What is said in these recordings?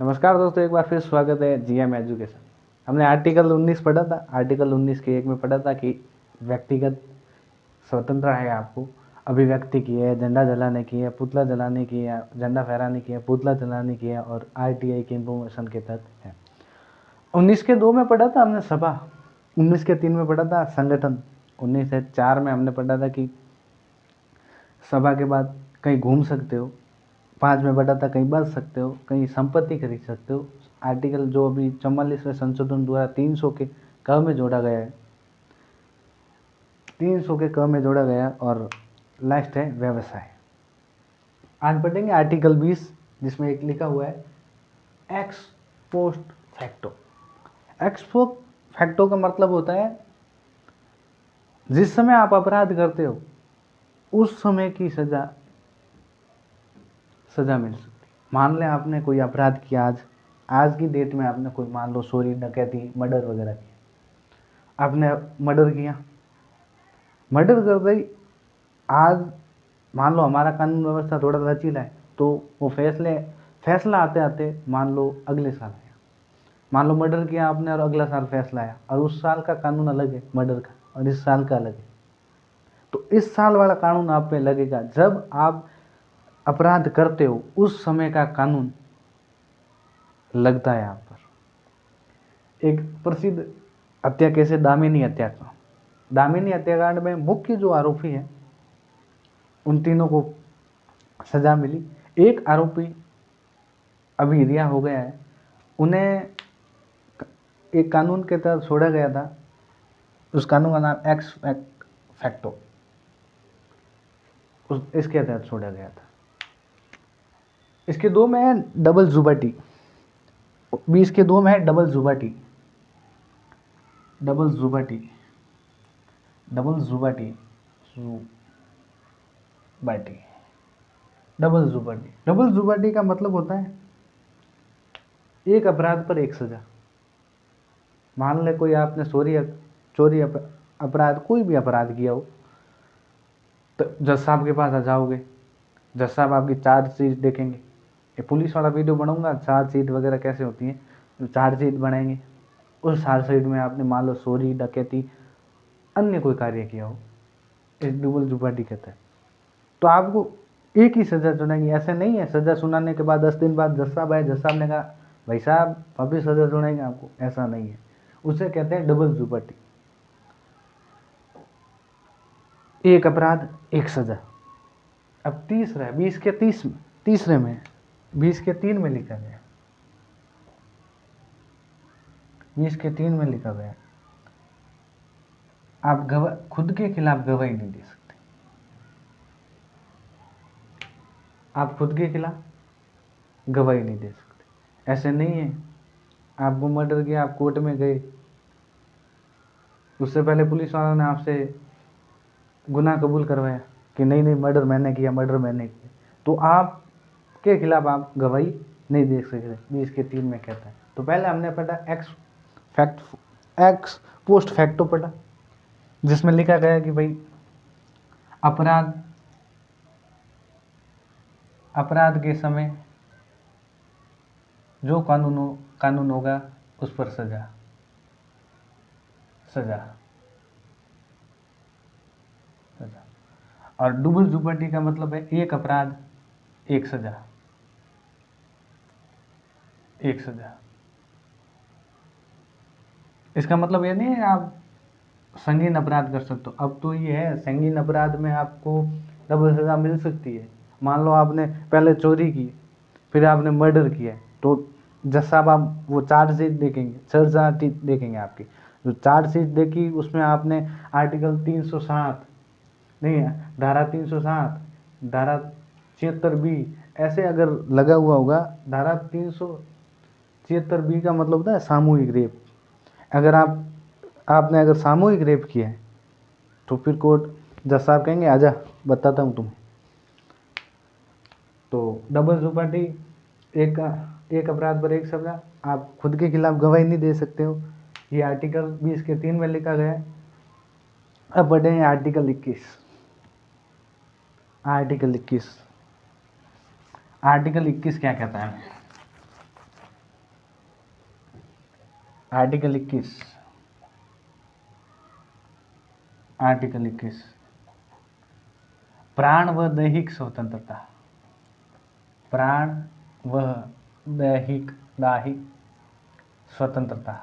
नमस्कार दोस्तों, एक बार फिर स्वागत है जीएम एजुकेशन। हमने आर्टिकल 19 पढ़ा था। आर्टिकल 19 के एक में पढ़ा था कि व्यक्तिगत स्वतंत्रता है, आपको अभिव्यक्ति की है, झंडा जलाने की है, पुतला जलाने की है, झंडा फहराने की है, पुतला जलाने की है और आरटीआई की इंफॉर्मेशन के तहत है। 19 के 2 में पढ़ा था हमने सभा, 19 के 3 में पढ़ा था संगठन, 19 से 4 में हमने पढ़ा था कि सभा के बाद कहीं घूम सकते हो, 5 में पढ़ा था कहीं बच सकते हो, कहीं संपत्ति खरीद सकते हो। आर्टिकल जो अभी 44वें संशोधन द्वारा 300 के क में जोड़ा गया है, 300 के क में जोड़ा गया और लास्ट है व्यवसाय। आज पढ़ेंगे आर्टिकल 20, जिसमें एक लिखा हुआ है x post facto. X post facto का मतलब होता है जिस समय आप अपराध करते हो उस समय की सजा मिल सकती है। मान लें आपने कोई अपराध किया, आज की डेट में आपने कोई, मान लो चोरी, डकैती, मर्डर वगैरह किया, आपने मर्डर किया, मर्डर कर गई। आज मान लो हमारा कानून व्यवस्था थोड़ा लचीला है, तो वो फैसला आते आते मान लो अगले साल आया। मान लो मर्डर किया आपने और अगला साल फैसला आया, और उस साल का कानून अलग है मर्डर का और इस साल का अलग है, तो इस साल वाला कानून आप पे लगेगा। जब आप अपराध करते हो उस समय का कानून लगता है आप पर। एक प्रसिद्ध हत्या केस है दामिनी हत्याकांड। दामिनी हत्याकांड में मुख्य जो आरोपी है उन तीनों को सजा मिली। एक आरोपी अभी रिहा हो गया है, उन्हें एक कानून के तहत छोड़ा गया था। उस कानून का नाम एक्स फैक्टो, इसके तहत छोड़ा गया था। इसके 2 में है डबल जुबाटी, 20 के 2 में है डबल जुबाटी, डबल जुबाटी, डबल जुबाटी, जुबाटी, डबल जुबाटी। डबल जुबाटी का मतलब होता है एक अपराध पर एक सजा। मान ले कोई आपने चोरी अपराध, कोई भी अपराध किया हो, तो जज साहब के पास आ जाओगे, जज साहब आपकी चार्जशीट देखेंगे। ये पुलिस वाला वीडियो बनाऊंगा, चार्जशीट वगैरह कैसे होती है, जो चार्जशीट बनाएंगे, उस चार्जशीट में आपने मान लो चोरी, डकैती, अन्य कोई कार्य किया हो, इस डबल जुबाटी कहता है। तो आपको एक ही सजा सुनाएंगे। ऐसे नहीं है सजा सुनाने के बाद 10 दिन बाद जज साहब आए, जज साहब ने कहा भाई साहब वापिस सजा सुनाएंगे आपको, ऐसा नहीं है। उसे कहते हैं डबल जुबाटी, एक अपराध एक सजा। अब तीसरा है 20 के 30 में, तीसरे में 20 के 3 में लिखा गया, 20 के 3 में लिखा गया आप खुद के खिलाफ गवाही नहीं दे सकते। आप खुद के खिलाफ गवाही नहीं दे सकते। ऐसे नहीं है आपको मर्डर किया, आप कोर्ट में गए, उससे पहले पुलिस वालों ने आपसे गुनाह कबूल करवाया कि नहीं नहीं मर्डर मैंने किया, मर्डर मैंने किया, तो आपके खिलाफ आप गवाही नहीं दे सकते। 20 के 3 में कहता है। तो पहले हमने पढ़ा एक्स पोस्ट फैक्टो पढ़ा, जिसमें लिखा गया कि भाई अपराध के समय जो कानून होगा उस पर सजा। और डबल जुबाटी का मतलब है एक अपराध एक सजा, एक सजा। इसका मतलब ये नहीं है आप संगीन अपराध कर सकते हो। अब तो ये है संगीन अपराध में आपको डबल सजा मिल सकती है। मान लो आपने पहले चोरी की, फिर आपने मर्डर किया, तो जज साहब आप वो चार्जशीट देखेंगे, चार्जशीट देखेंगे आपकी, जो चार्जशीट देखी उसमें आपने आर्टिकल 307 नहीं है, धारा 307, धारा 76B ऐसे अगर लगा हुआ होगा। धारा 376B का मतलब होता है सामूहिक रेप। अगर आपने अगर सामूहिक रेप किया है तो फिर कोर्ट, जज साहब कहेंगे आजा बताता हूँ तुम्हें। तो डबल जुबाटी, एक अपराध पर एक सजा, आप खुद के खिलाफ गवाही नहीं दे सकते हो। ये आर्टिकल 20 के 3 में लिखा गया है। अब बढ़े आर्टिकल 21। आर्टिकल 21 क्या कहता है? आर्टिकल 21, आर्टिकल 21 प्राण व दैहिक स्वतंत्रता, प्राण व दैहिक दैहिक स्वतंत्रता,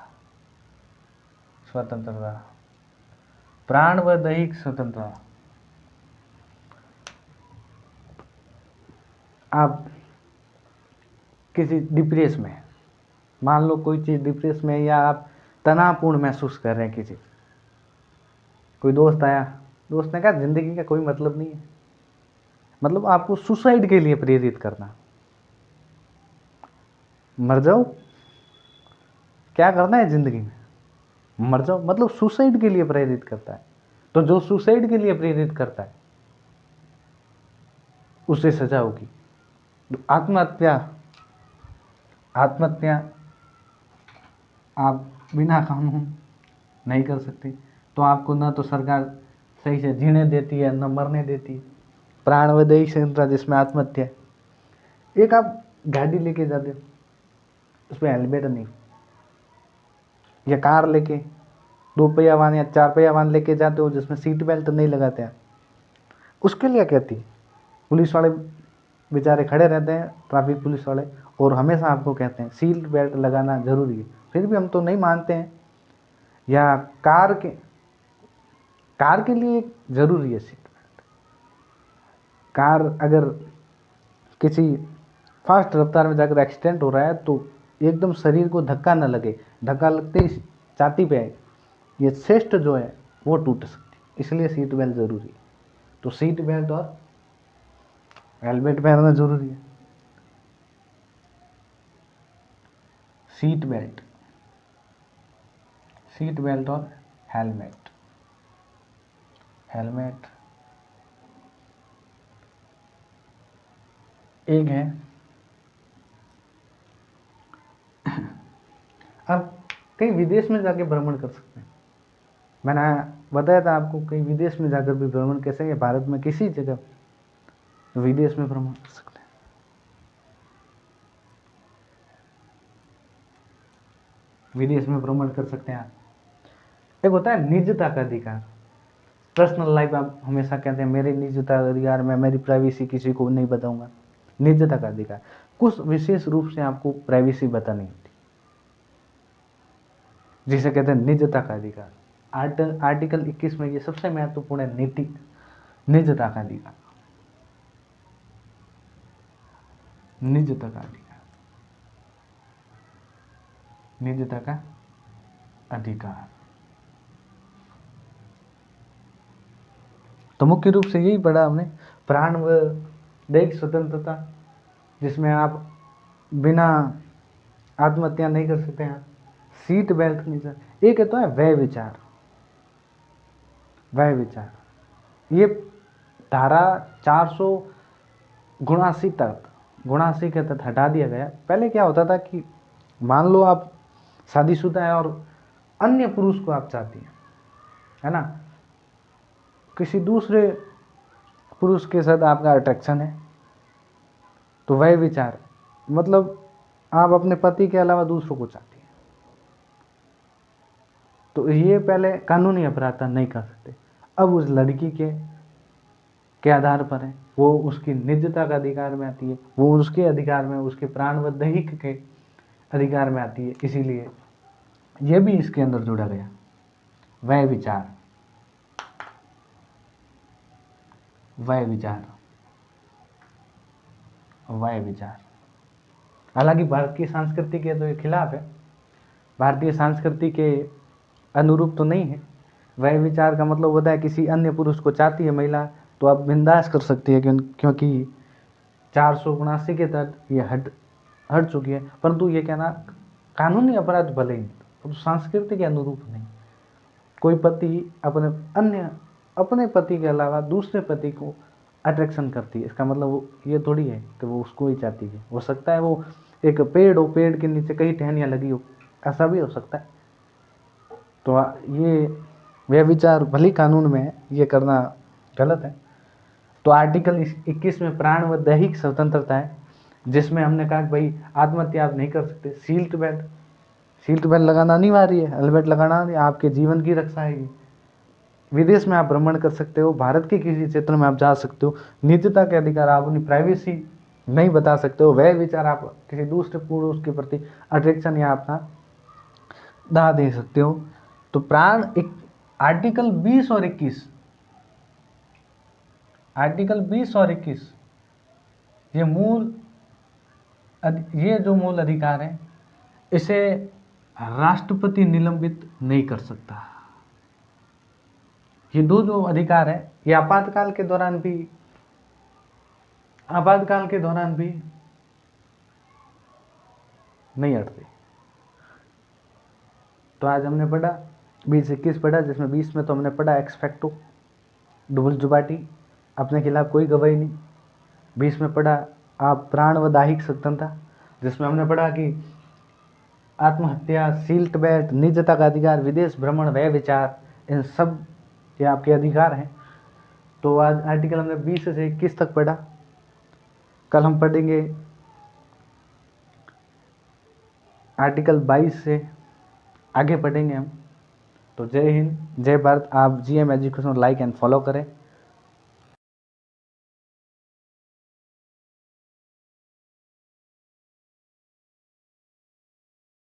स्वतंत्रता, प्राण व दैहिक स्वतंत्रता। आप किसी डिप्रेस में, मान लो कोई चीज़ डिप्रेस में, या आप तनावपूर्ण महसूस कर रहे हैं किसी, कोई दोस्त आया, दोस्त ने कहा जिंदगी का कोई मतलब नहीं है, मतलब आपको सुसाइड के लिए प्रेरित करना, मर जाओ, क्या करना है जिंदगी में, मर जाओ, मतलब सुसाइड के लिए प्रेरित करता है। तो जो सुसाइड के लिए प्रेरित करता है उसे सजा होगी। आत्महत्या, आत्महत्या आप बिना कानून नहीं कर सकते, तो आपको ना तो सरकार सही से जीने देती है, न मरने देती है। प्राण व दैहिक स्वतंत्रता जिसमें आत्महत्या। एक आप गाड़ी लेके जाते हो, उसमें हेलमेट नहीं, या कार लेके, 2 पहिया वाहन या 4 पहिया वाहन लेके जाते हो जिसमें सीट बेल्ट नहीं लगाते हैं, उसके लिए कहती है पुलिस वाले बेचारे खड़े रहते हैं, ट्रैफिक पुलिस वाले, और हमेशा आपको कहते हैं सीट बेल्ट लगाना जरूरी है, फिर भी हम तो नहीं मानते हैं। या कार के लिए जरूरी है सीट बेल्ट। कार अगर किसी फास्ट रफ्तार में जाकर एक्सीडेंट हो रहा है तो एकदम शरीर को धक्का न लगे, धक्का लगते ही छाती पे आए, ये चेस्ट जो है वो टूट सकती है, इसलिए सीट बेल्ट जरूरी है। तो सीट बेल्ट और हेलमेट पहनना जरूरी है। सीट बेल्ट, सीट बेल्ट और हेलमेट, हेलमेट एक है। आप कहीं विदेश में जाके भ्रमण कर सकते हैं, मैंने बताया था आपको, कहीं विदेश में जाकर भी भ्रमण कैसे है, भारत में किसी जगह विदेश में भ्रमण कर सकते हैं। विदेश में भ्रमण कर सकते हैं। एक होता है निजता का अधिकार, पर्सनल लाइफ, आप हमेशा कहते हैं मेरी निजता का अधिकार, मैं मेरी प्राइवेसी किसी को नहीं बताऊंगा। निजता का अधिकार, कुछ विशेष रूप से आपको प्राइवेसी बतानी होती, जिसे कहते हैं निजता का अधिकार। आर्टिकल 21 में ये सबसे महत्वपूर्ण है, निजता का अधिकार, निजता का अधिकार, निजता का अधिकार। तो मुख्य रूप से यही पढ़ा हमने, प्राण व दैहिक स्वतंत्रता, जिसमें आप बिना आत्महत्या नहीं कर सकते हैं, सीट बेल्ट नहीं सर। एक तो है वह विचार, वह विचार, ये धारा 479 तक, 79 के तहत हटा दिया गया। पहले क्या होता था कि मान लो आप शादीशुदा है और अन्य पुरुष को आप चाहती हैं, है ना, किसी दूसरे पुरुष के साथ आपका अट्रैक्शन है, तो वह विचार, मतलब आप अपने पति के अलावा दूसरों को चाहती हैं, तो ये पहले कानूनी अपराध था, नहीं कर सकते। अब उस लड़की के आधार पर है, वो उसकी निजता का अधिकार में आती है, वो उसके अधिकार में, उसके प्राण व दैहिक के अधिकार में आती है, इसीलिए ये भी इसके अंदर जुड़ा गया। वह विचार, वह विचार, वह विचार, हालांकि भारत की संस्कृति के तो ये खिलाफ है, भारतीय संस्कृति के अनुरूप तो नहीं है। वह विचार का मतलब होता है किसी अन्य पुरुष को चाहती है महिला, तो आप बिंदास कर सकती है, क्योंकि 479 के तहत ये हट चुकी है। परंतु ये कहना कानूनी अपराध भले ही, तो संस्कृति के अनुरूप नहीं। कोई पति अपने पति के अलावा दूसरे पति को अट्रैक्शन करती है, इसका मतलब ये थोड़ी है कि वो उसको ही चाहती है। हो सकता है वो एक पेड़ हो, पेड़ के नीचे कई टहनियाँ लगी हो, ऐसा भी हो सकता है। तो ये वह विचार भली कानून में है, ये करना गलत है। तो आर्टिकल 21 में प्राण व दैहिक स्वतंत्रता है, जिसमें हमने कहा कि भाई आत्महत्या आप नहीं कर सकते, सीट बेल्ट, सीट बेल्ट लगाना अनिवार्य है, हेलमेट लगाना नहीं, आपके जीवन की रक्षा है ये। विदेश में आप भ्रमण कर सकते हो, भारत के किसी क्षेत्र में आप जा सकते हो, निजता के अधिकार, आप अपनी प्राइवेसी नहीं बता सकते हो, वह विचार आप किसी दूसरे पुरुष के प्रति अट्रैक्शन या अपना दाह दे सकते हो। तो प्राण एक आर्टिकल 20 और 21, आर्टिकल 20 और 21 ये जो मूल अधिकार है, इसे राष्ट्रपति निलंबित नहीं कर सकता। ये दो जो अधिकार है ये आपातकाल के दौरान भी नहीं हटते। तो आज हमने पढ़ा 20-21 पढ़ा, जिसमें 20 में तो हमने पढ़ा एक्सफेक्टो डुबल जुबाटी, अपने खिलाफ कोई गवाही नहीं। 20 में पढ़ा आप प्राण व दाहिक स्वतंत्रता, जिसमें हमने पढ़ा कि आत्महत्या, सीट बेल्ट, निजता का अधिकार, विदेश भ्रमण, वह विचार, इन सब ये आपके अधिकार हैं। तो आज आर्टिकल हमने 20 से 21 तक पढ़ा। कल हम पढ़ेंगे आर्टिकल 22 से आगे पढ़ेंगे हम। तो जय हिंद, जय भारत। आप GM education like and follow करें।